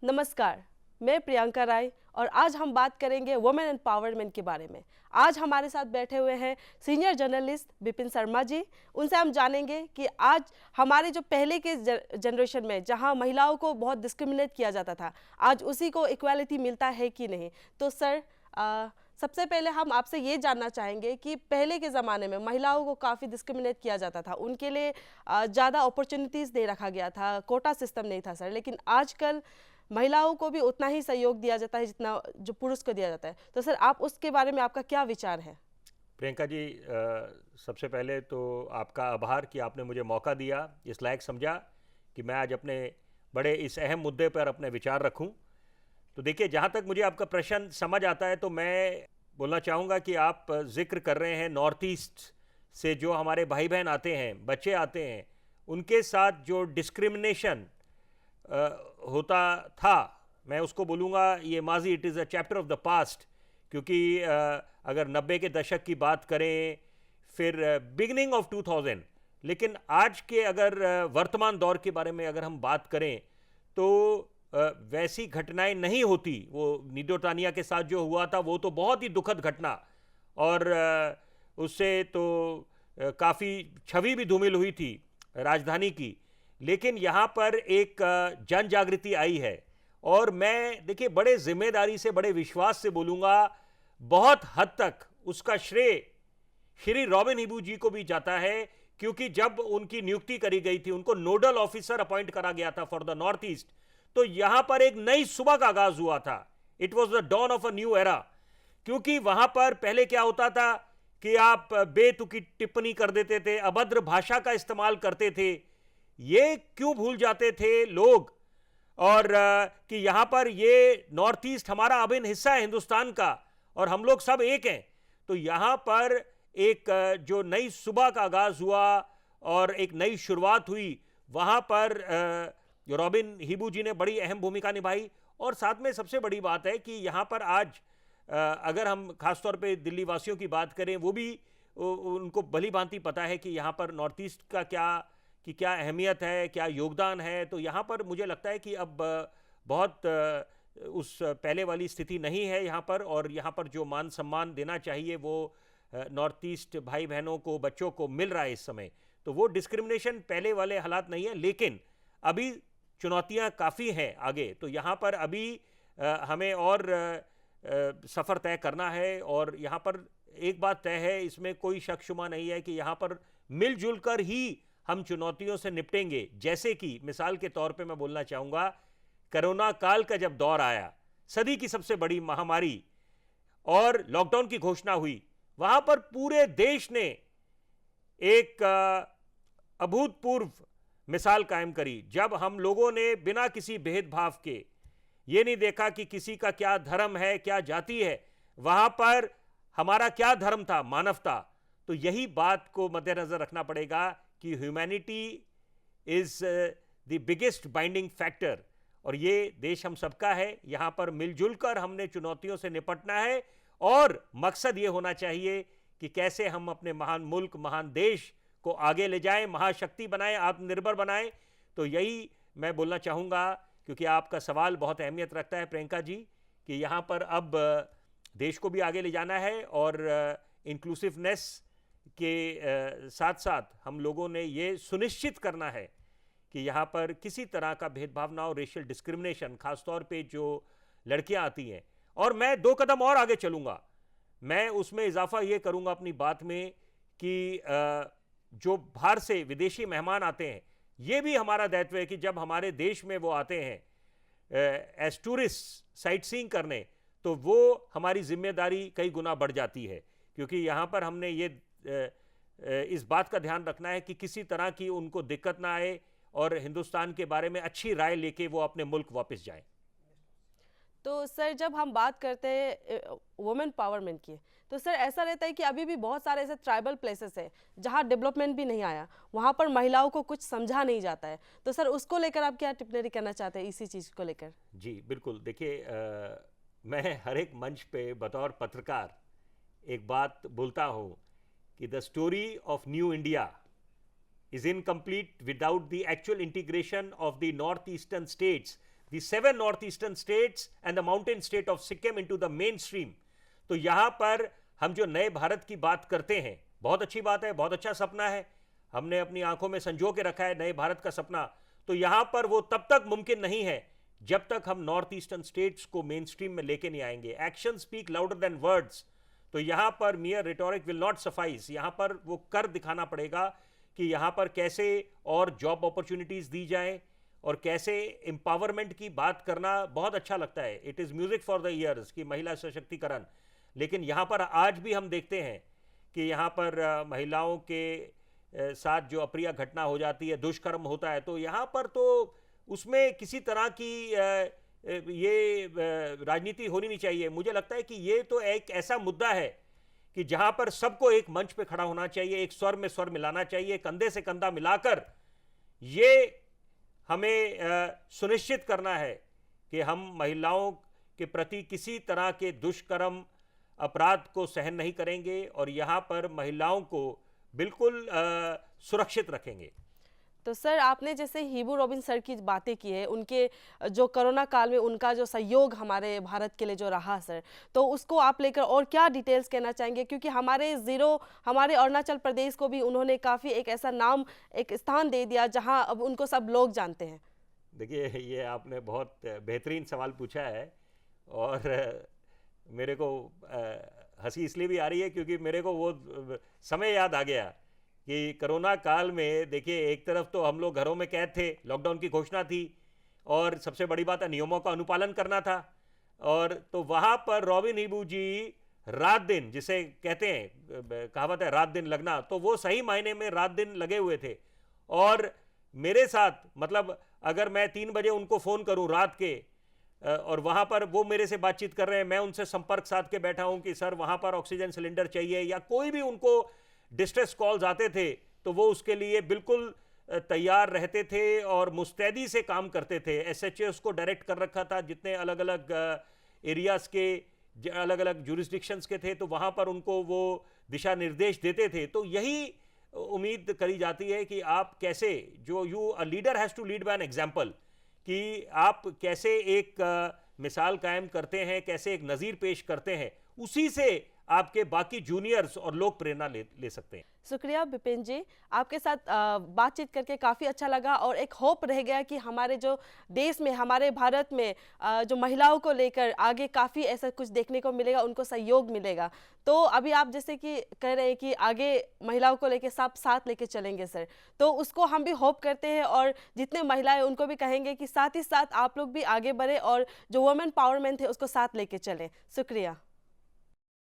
नमस्कार, मैं प्रियंका राय और आज हम बात करेंगे वुमेन एम्पावरमेंट के बारे में। आज हमारे साथ बैठे हुए हैं सीनियर जर्नलिस्ट विपिन शर्मा जी। उनसे हम जानेंगे कि आज हमारे जो पहले के जनरेशन में जहां महिलाओं को बहुत डिस्क्रिमिनेट किया जाता था, आज उसी को इक्वालिटी मिलता है कि नहीं। तो सर, सबसे पहले हम आपसे ये जानना चाहेंगे कि पहले के ज़माने में महिलाओं को काफ़ी डिस्क्रिमिनेट किया जाता था, उनके लिए ज़्यादा अपॉर्चुनिटीज़ दे रखा गया था, कोटा सिस्टम नहीं था सर। लेकिन आजकल महिलाओं को भी उतना ही सहयोग दिया जाता है जितना जो पुरुष को दिया जाता है। तो सर, आप उसके बारे में आपका क्या विचार है? प्रियंका जी, सबसे पहले तो आपका आभार कि आपने मुझे मौका दिया, इस लायक समझा कि मैं आज अपने बड़े इस अहम मुद्दे पर अपने विचार रखूं। तो देखिए, जहां तक मुझे आपका प्रश्न समझ आता है तो मैं बोलना चाहूँगा कि आप जिक्र कर रहे हैं नॉर्थ ईस्ट से जो हमारे भाई बहन आते हैं, बच्चे आते हैं, उनके साथ जो डिस्क्रिमिनेशन होता था, मैं उसको बोलूँगा ये माजी, it is a chapter of the past. क्योंकि अगर 90 के दशक की बात करें, फिर बिगनिंग ऑफ 2000, लेकिन आज के अगर वर्तमान दौर के बारे में अगर हम बात करें तो वैसी घटनाएं नहीं होती। वो नीडो तानिया के साथ जो हुआ था वो तो बहुत ही दुखद घटना, और उससे तो काफ़ी छवि भी धूमिल हुई थी राजधानी की। लेकिन यहाँ पर एक जन जागृति आई है, और मैं देखिए बड़े जिम्मेदारी से, बड़े विश्वास से बोलूँगा, बहुत हद तक उसका श्रेय श्री रॉबिन हिबू जी को भी जाता है। क्योंकि जब उनकी नियुक्ति करी गई थी, उनको नोडल ऑफिसर अपॉइंट करा गया था फॉर द नॉर्थ ईस्ट, तो यहां पर एक नई सुबह का आगाज हुआ था। It was the dawn of a new era. क्योंकि वहां पर पहले क्या होता था कि आप बेतुकी टिप्पणी कर देते थे, अभद्र भाषा का इस्तेमाल करते थे। ये क्यों भूल जाते थे लोग, और कि यहां पर ये नॉर्थ ईस्ट हमारा अभिन्न हिस्सा है हिंदुस्तान का, और हम लोग सब एक हैं। तो यहां पर एक जो नई सुबह का आगाज हुआ और एक नई शुरुआत हुई, वहां पर रॉबिन हिबू जी ने बड़ी अहम भूमिका निभाई। और साथ में सबसे बड़ी बात है कि यहाँ पर आज अगर हम खासतौर पे दिल्ली वासियों की बात करें, वो भी उनको भली भांति पता है कि यहाँ पर नॉर्थ ईस्ट का क्या अहमियत है, क्या योगदान है। तो यहाँ पर मुझे लगता है कि अब बहुत उस पहले वाली स्थिति नहीं है यहाँ पर, और यहाँ पर जो मान सम्मान देना चाहिए वो नॉर्थ ईस्ट भाई बहनों को, बच्चों को मिल रहा है इस समय। तो वो डिस्क्रिमिनेशन पहले वाले हालात नहीं है, लेकिन अभी चुनौतियां काफ़ी हैं आगे। तो यहाँ पर अभी हमें और सफ़र तय करना है, और यहाँ पर एक बात तय है, इसमें कोई शक शुबा नहीं है कि यहाँ पर मिलजुल कर ही हम चुनौतियों से निपटेंगे। जैसे कि मिसाल के तौर पे मैं बोलना चाहूँगा, कोरोना काल का जब दौर आया, सदी की सबसे बड़ी महामारी, और लॉकडाउन की घोषणा हुई, वहाँ पर पूरे देश ने एक अभूतपूर्व मिसाल कायम करी। जब हम लोगों ने बिना किसी भेदभाव के, ये नहीं देखा कि किसी का क्या धर्म है, क्या जाति है, वहां पर हमारा क्या धर्म था, मानवता। तो यही बात को मद्देनजर रखना पड़ेगा कि humanity is the biggest binding factor, और ये देश हम सबका है। यहां पर मिलजुल कर हमने चुनौतियों से निपटना है, और मकसद ये होना चाहिए कि कैसे हम अपने महान मुल्क, महान देश को आगे ले जाएं, महाशक्ति बनाएं, आत्मनिर्भर बनाएं। तो यही मैं बोलना चाहूँगा, क्योंकि आपका सवाल बहुत अहमियत रखता है प्रियंका जी, कि यहाँ पर अब देश को भी आगे ले जाना है, और इंक्लूसिवनेस के साथ साथ हम लोगों ने ये सुनिश्चित करना है कि यहाँ पर किसी तरह का भेदभाव ना हो, रेशियल डिस्क्रिमिनेशन, खासतौर पे जो लड़कियाँ आती हैं। और मैं 2 कदम और आगे चलूँगा, मैं उसमें इजाफा ये करूँगा अपनी बात में कि जो बाहर से विदेशी मेहमान आते हैं, ये भी हमारा दायित्व है कि जब हमारे देश में वो आते हैं एज टूरिस्ट साइट सीइंग करने, तो वो हमारी जिम्मेदारी कई गुना बढ़ जाती है। क्योंकि यहाँ पर हमने ये इस बात का ध्यान रखना है कि किसी तरह की उनको दिक्कत ना आए, और हिंदुस्तान के बारे में अच्छी राय लेके वो अपने मुल्क वापस जाएं। तो सर, जब हम बात करते हैं वुमेन पावरमेंट की, तो सर ऐसा रहता है कि अभी भी बहुत सारे ऐसे ट्राइबल प्लेसेस हैं जहां डेवलपमेंट भी नहीं आया, वहां पर महिलाओं को कुछ समझा नहीं जाता है। तो सर, उसको लेकर आप क्या टिप्पणी करना चाहते हैं, इसी चीज़ को लेकर? जी बिल्कुल, देखिए मैं हर एक मंच पे बतौर पत्रकार एक बात बोलता हूँ कि the story of new India is incomplete without the actual integration of the northeastern states the 7 northeastern states and the mountain state of Sikkim into the mainstream. तो यहां पर हम जो नए भारत की बात करते हैं, बहुत अच्छी बात है, बहुत अच्छा सपना है, हमने अपनी आंखों में संजो के रखा है नए भारत का सपना। तो यहां पर वो तब तक मुमकिन नहीं है जब तक हम नॉर्थ ईस्टर्न स्टेट्स को मेन स्ट्रीम में लेके नहीं आएंगे। Action speak louder than words. तो यहां पर मियर रिटोरिक विल नॉट सफाइस, यहां पर वो कर दिखाना पड़ेगा कि यहां पर कैसे और जॉब अपॉर्चुनिटीज दी जाए और कैसे एम्पावरमेंट की बात करना बहुत अच्छा लगता है। It is music for the years कि महिला सशक्तिकरण, लेकिन यहाँ पर आज भी हम देखते हैं कि यहाँ पर महिलाओं के साथ जो अप्रिय घटना हो जाती है, दुष्कर्म होता है, तो यहाँ पर तो उसमें किसी तरह की ये राजनीति होनी नहीं चाहिए। मुझे लगता है कि ये तो एक ऐसा मुद्दा है कि जहाँ पर सबको एक मंच पे खड़ा होना चाहिए, एक स्वर में स्वर मिलाना चाहिए, कंधे से कंधा मिलाकर ये हमें सुनिश्चित करना है कि हम महिलाओं के प्रति किसी तरह के दुष्कर्म अपराध को सहन नहीं करेंगे और यहाँ पर महिलाओं को बिल्कुल सुरक्षित रखेंगे। तो सर, आपने जैसे हिबू रॉबिन सर की बातें की है, उनके जो कोरोना काल में उनका जो सहयोग हमारे भारत के लिए जो रहा सर, तो उसको आप लेकर और क्या डिटेल्स कहना चाहेंगे? क्योंकि हमारे अरुणाचल प्रदेश को भी उन्होंने काफ़ी एक ऐसा नाम, एक स्थान दे दिया जहां अब उनको सब लोग जानते हैं। देखिए, ये आपने बहुत बेहतरीन सवाल पूछा है और मेरे को हंसी इसलिए भी आ रही है क्योंकि मेरे को वो समय याद आ गया कि कोरोना काल में देखिए, एक तरफ तो हम लोग घरों में कैद थे, लॉकडाउन की घोषणा थी और सबसे बड़ी बात है नियमों का अनुपालन करना था। और तो वहाँ पर रॉबिन हिबू जी रात दिन, जिसे कहते हैं, कहावत है रात दिन लगना, तो वो सही मायने में रात दिन लगे हुए थे। और मेरे साथ, मतलब अगर मैं 3 बजे उनको फ़ोन करूँ रात के और वहाँ पर वो मेरे से बातचीत कर रहे हैं, मैं उनसे संपर्क साध के बैठा हूँ कि सर वहाँ पर ऑक्सीजन सिलेंडर चाहिए, या कोई भी उनको डिस्ट्रेस कॉल्स आते थे तो वो उसके लिए बिल्कुल तैयार रहते थे और मुस्तैदी से काम करते थे। SHOs को डायरेक्ट कर रखा था, जितने अलग अलग एरियाज़ के अलग अलग जुरिस्डिक्शंस के थे, तो वहाँ पर उनको वो दिशा निर्देश देते थे। तो यही उम्मीद करी जाती है कि आप कैसे, जो a leader has to lead by an example, कि आप कैसे एक मिसाल कायम करते हैं, कैसे एक नज़ीर पेश करते हैं, उसी से आपके बाकी जूनियर्स और लोग प्रेरणा ले सकते हैं। शुक्रिया बिपिन जी, आपके साथ बातचीत करके काफ़ी अच्छा लगा और एक होप रह गया कि हमारे जो देश में, हमारे भारत में जो महिलाओं को लेकर आगे काफ़ी ऐसा कुछ देखने को मिलेगा, उनको सहयोग मिलेगा। तो अभी आप जैसे कि कह रहे हैं कि आगे महिलाओं को लेकर सब साथ लेके चलेंगे सर, तो उसको हम भी होप करते हैं और जितने महिलाएं उनको भी कहेंगे कि साथ ही साथ आप लोग भी आगे बढ़े और जो वुमेन पावरमेंट है उसको साथ लेके चलें। शुक्रिया।